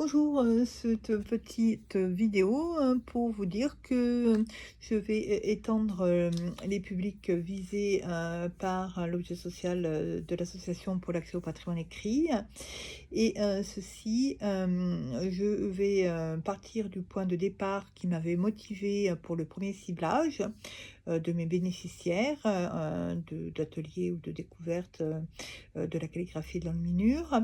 Bonjour, cette petite vidéo pour vous dire que je vais étendre les publics visés par l'objet social de l'association pour l'accès au patrimoine écrit. Et ceci, je vais partir du point de départ qui m'avait motivé pour le premier ciblage de mes bénéficiaires d'ateliers ou de découverte de la calligraphie et de l'enluminure.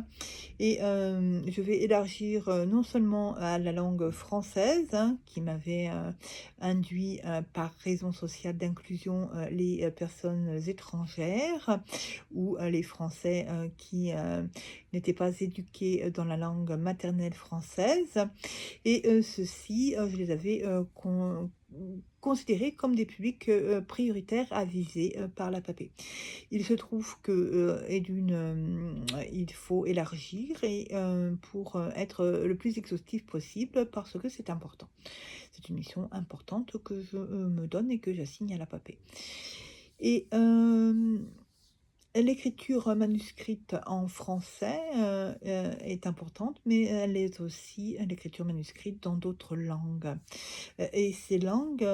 Et je vais élargir, non seulement à la langue française, hein, qui m'avait, induit, par raison sociale d'inclusion, les, personnes étrangères ou, les Français, qui, n'étaient pas éduqués, dans la langue maternelle française et ceux-ci, je les avais, considérés comme des publics, prioritaires à viser, par la l'APAPé. Il se trouve que, il faut élargir et pour, être, le plus exhaustif possible parce que c'est important. C'est une mission importante que je, me donne et que j'assigne à la l'APAPé et l'écriture manuscrite en français, est importante, mais elle est aussi l'écriture manuscrite dans d'autres langues. Et ces langues,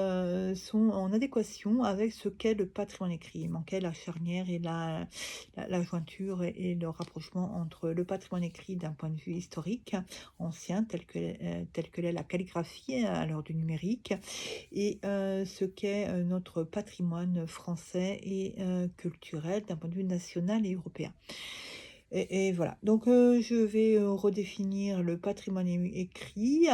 sont en adéquation avec ce qu'est le patrimoine écrit. Il manquait la charnière et la jointure et le rapprochement entre le patrimoine écrit d'un point de vue historique, ancien, tel que l'est la calligraphie à l'heure du numérique et ce qu'est, notre patrimoine français et culturel d'un point de vue national et européen. Et voilà, donc je vais, redéfinir le patrimoine écrit,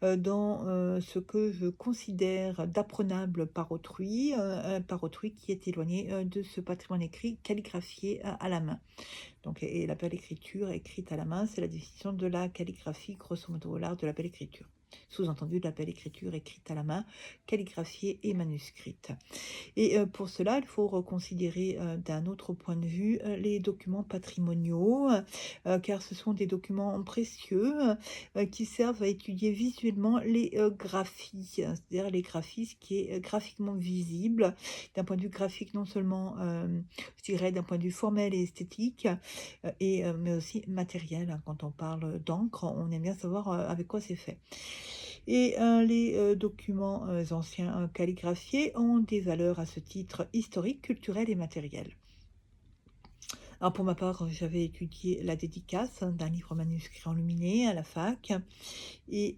dans, ce que je considère d'apprenable par autrui qui est éloigné, de ce patrimoine écrit calligraphié à la main. Donc et la belle écriture écrite à la main, c'est la définition de la calligraphie, grosso modo, l'art de la belle écriture. Sous-entendu de la belle écriture écrite à la main, calligraphiée et manuscrite. Et pour cela, il faut reconsidérer, d'un autre point de vue, les documents patrimoniaux, car ce sont des documents précieux, qui servent à étudier visuellement les, graphies, c'est-à-dire les graphies, ce qui est, graphiquement visible, d'un point de vue graphique non seulement, je dirais d'un point de vue formel et esthétique, mais aussi matériel, hein. Quand on parle d'encre, on aime bien savoir, avec quoi c'est fait. Et les, documents, anciens, calligraphiés ont des valeurs à ce titre historiques, culturelles et matérielles. Alors pour ma part, j'avais étudié la dédicace d'un livre manuscrit enluminé à la fac et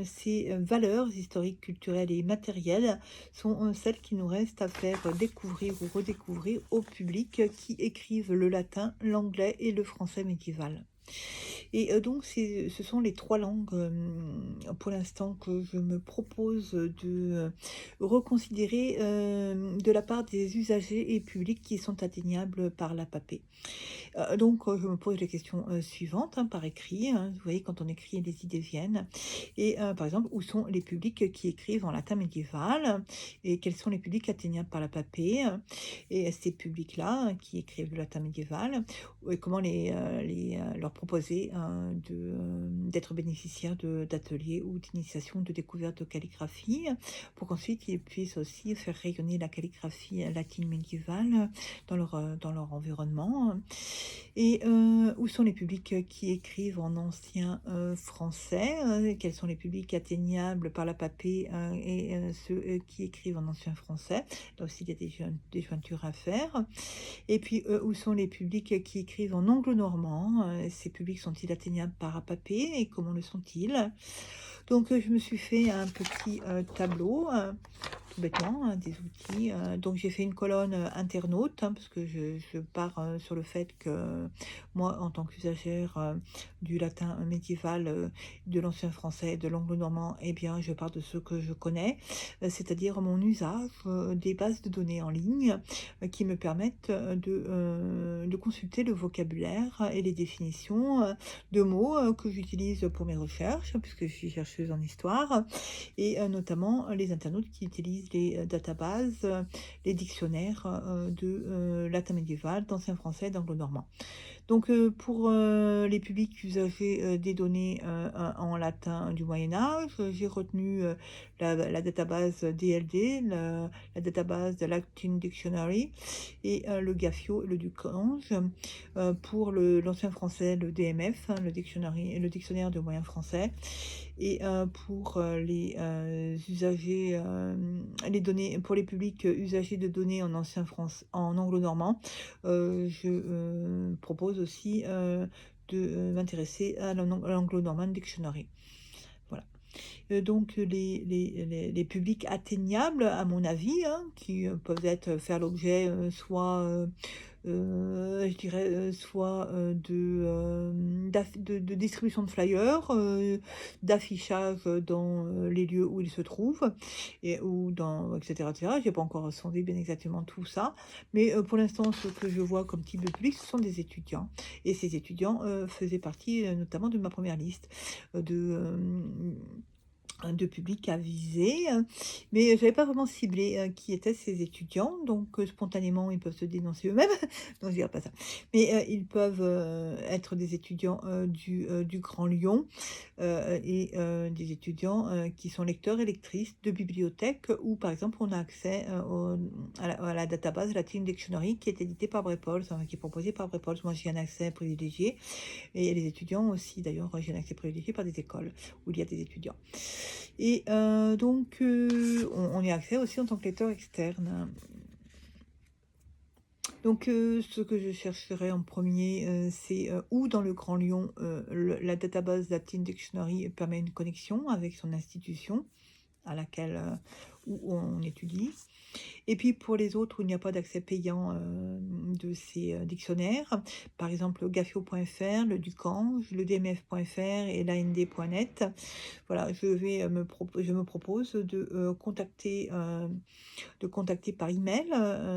ces, valeurs historiques, culturelles et matérielles sont, celles qui nous restent à faire découvrir ou redécouvrir au public qui écrivent le latin, l'anglais et le français médiéval. Et donc ce sont les 3 langues, pour l'instant que je me propose de, reconsidérer, de la part des usagers et publics qui sont atteignables par la l'APAPé. Donc je me pose les questions, suivantes, hein, par écrit, hein. Vous voyez, quand on écrit, les idées viennent et par exemple, où sont les publics qui écrivent en latin médiéval et quels sont les publics atteignables par la l'APAPé? Et ces publics-là, qui écrivent le latin médiéval, et comment leur proposer, d'être bénéficiaires d'ateliers ou d'initiations de découverte de calligraphie, pour qu'ensuite ils puissent aussi faire rayonner la calligraphie latine médiévale dans leur environnement. Et où sont les publics qui écrivent en ancien, français? Quels sont les publics atteignables par la l'APAPé, et ceux, qui écrivent en ancien français? Là aussi, il y a des jointures à faire. Et puis, où sont les publics qui écrivent en anglo-normand? Ces publics sont-ils atteignables par APAPé et comment le sont-ils? Donc, je me suis fait un petit, tableau, tout bêtement, hein, des outils, donc j'ai fait une colonne, internaute, hein, parce que je pars, sur le fait que moi, en tant qu'usagère, du latin médiéval, de l'ancien français, de l'anglo-normand, eh bien, je pars de ce que je connais, c'est-à-dire mon usage, des bases de données en ligne, qui me permettent, de consulter le vocabulaire et les définitions, de mots, que j'utilise pour mes recherches, puisque je suis chercheuse en histoire et notamment les internautes qui utilisent les, databases, les dictionnaires, de, latin médiéval, d'ancien français, d'anglo-normand. Donc, pour, les publics usagers, des données, en latin du Moyen Âge, j'ai retenu, la database DLD, la database de Latin Dictionary et le Gaffio et le Ducange. Pour l'ancien français, le DMF, hein, le dictionnaire de moyen français. Et pour, les usagers, les données pour les publics, usagers de données en anglo-normand, je, propose aussi, de, m'intéresser à l'Anglo-Norman Dictionary. Voilà. Donc les publics atteignables à mon avis, hein, qui, peuvent faire l'objet, soit, je dirais, soit, de distribution de flyers, d'affichage, dans, les lieux où ils se trouvent et ou dans et cetera et cetera. J'ai pas encore sondé bien exactement tout ça, mais, pour l'instant, ce que je vois comme type de public, ce sont des étudiants et ces étudiants, faisaient partie, notamment de ma première liste, de public à viser, mais j'avais pas vraiment ciblé, qui étaient ces étudiants, donc spontanément, ils peuvent se dénoncer eux-mêmes. Non, je dirais pas ça. Mais, ils peuvent, être des étudiants, du Grand Lyon, et des étudiants, qui sont lecteurs et lectrices de bibliothèques où, par exemple, on a accès, à la database Latin Dictionary qui est éditée par Brepols, enfin, qui est proposée par Brepols. Moi, j'ai un accès privilégié et les étudiants aussi, d'ailleurs, j'ai un accès privilégié par des écoles où il y a des étudiants. Et donc, on y a accès aussi en tant que lecteur externe. Donc, ce que je chercherai en premier, c'est, où dans le Grand Lyon, la database Latin Dictionary permet une connexion avec son institution à laquelle, où on étudie. Et puis pour les autres où il n'y a pas d'accès payant, de ces, dictionnaires, par exemple gaffio.fr, le Ducange, le dmf.fr et l'and.net. Voilà, je me propose de contacter par email,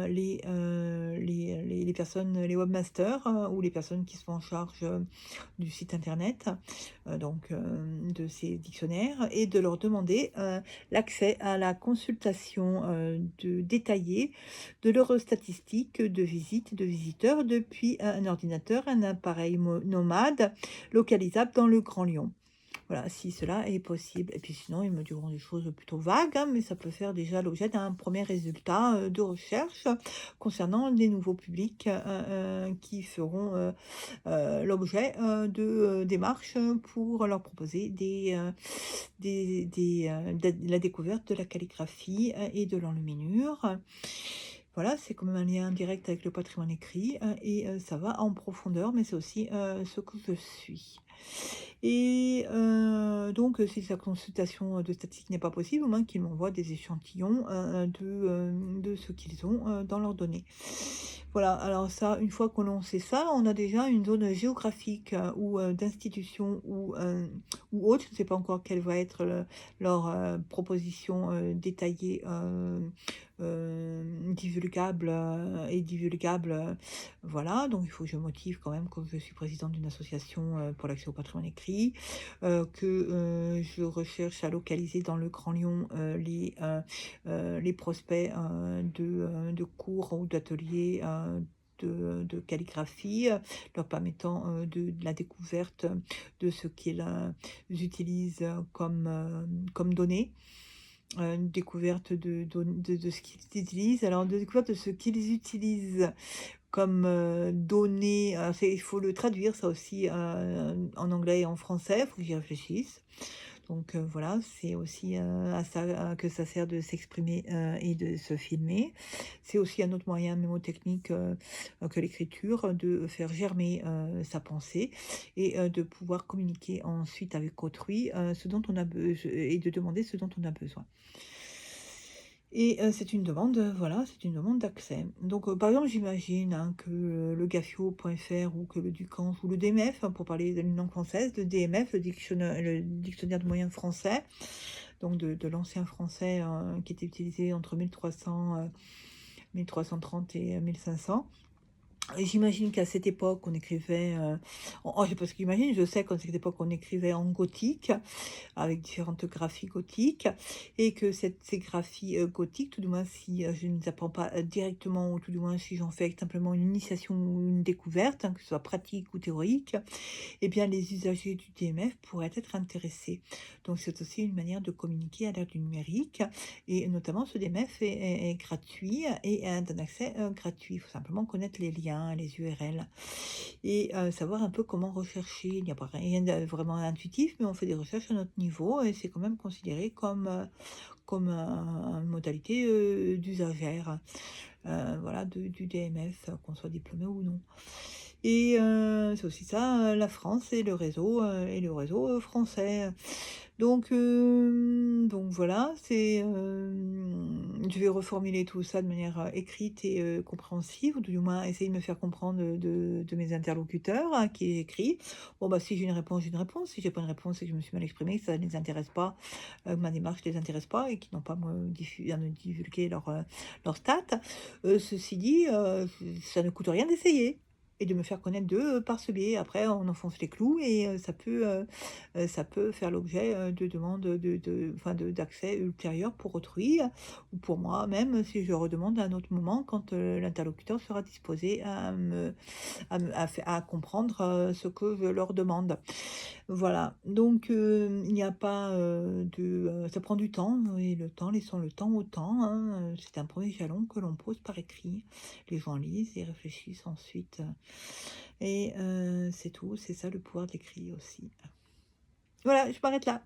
les personnes, les webmasters, ou les personnes qui sont en charge, du site internet, de ces dictionnaires et de leur demander, l'accès à la consultation, détaillée de leurs statistiques de visites, de visiteurs depuis un ordinateur, un appareil nomade localisable dans le Grand Lyon. Voilà, si cela est possible. Et puis sinon, ils me diront des choses plutôt vagues, hein, mais ça peut faire déjà l'objet d'un premier résultat, de recherche concernant les nouveaux publics, qui feront, l'objet, de, démarches, pour leur proposer la découverte de la calligraphie, et de l'enluminure. Voilà, c'est quand même un lien direct avec le patrimoine écrit, et ça va en profondeur, mais c'est aussi, ce que je suis. Et donc si sa consultation, de statistiques n'est pas possible, au moins qu'ils m'envoient des échantillons, de ce qu'ils ont, dans leurs données. Voilà, alors ça, une fois que l'on sait ça, on a déjà une zone géographique, ou d'institution ou autre, je ne sais pas encore quelle va être leur proposition détaillée, divulgable, voilà. Donc il faut que je motive quand même que je suis présidente d'une association, pour l'accès au patrimoine écrit, que, je recherche à localiser dans le Grand Lyon, les prospects, de cours ou d'ateliers, de calligraphie, leur permettant, de la découverte de ce qu'ils, utilisent comme données. Une découverte de ce qu'ils utilisent. Alors, de découverte de ce qu'ils utilisent comme, données, il faut le traduire ça aussi, en anglais et en français, il faut que j'y réfléchisse. Donc, voilà, c'est aussi, à ça, que ça sert de s'exprimer, et de se filmer. C'est aussi un autre moyen mnémotechnique, que l'écriture, de faire germer, sa pensée et de pouvoir communiquer ensuite avec autrui, ce dont on a besoin et de demander ce dont on a besoin. Et c'est une demande, voilà, c'est une demande d'accès. Donc, par exemple, j'imagine, hein, que, le gaffio.fr ou que le Ducange ou le DMF, hein, pour parler d'une langue française, le DMF, le dictionnaire de moyen français, donc de l'ancien français, qui était utilisé entre 1330 et 1500. J'imagine qu'à cette époque, on écrivait, parce que j'imagine, je sais qu'à cette époque, on écrivait en gothique, avec différentes graphies gothiques et que ces graphies, gothiques, tout du moins si, je ne les apprends pas, directement ou tout du moins si j'en fais simplement une initiation ou une découverte, hein, que ce soit pratique ou théorique, eh bien les usagers du DMF pourraient être intéressés. Donc c'est aussi une manière de communiquer à l'ère du numérique et notamment ce DMF est gratuit et d'un accès, gratuit. Il faut simplement connaître les liens, les URL et savoir un peu comment rechercher. Il n'y a pas rien de vraiment intuitif, mais on fait des recherches à notre niveau et c'est quand même considéré comme une modalité, d'usagère, voilà, du DMF, qu'on soit diplômé ou non. Et c'est aussi ça, la France et le réseau, français. Donc voilà, je vais reformuler tout ça de manière, écrite et compréhensive, ou du moins essayer de me faire comprendre de mes interlocuteurs, hein, qui est écrit. Bon, bah, si j'ai une réponse. Si j'ai pas une réponse, c'est que je me suis mal exprimée, que ça ne les intéresse pas, que ma démarche les intéresse pas et qu'ils n'ont pas à me divulguer leurs stats. Ceci dit, ça ne coûte rien d'essayer et de me faire connaître d'eux, par ce biais. Après, on enfonce les clous et ça peut faire l'objet, de demandes d'accès ultérieur pour autrui, ou pour moi même si je redemande à un autre moment quand, l'interlocuteur sera disposé à comprendre, ce que je leur demande. Voilà, donc il n'y a pas, ça prend du temps et le temps, laissons le temps au temps, hein, c'est un premier jalon que l'on pose par écrit. Les gens lisent et réfléchissent ensuite, et c'est tout, c'est ça le pouvoir de l'écrit aussi. Voilà, je m'arrête là.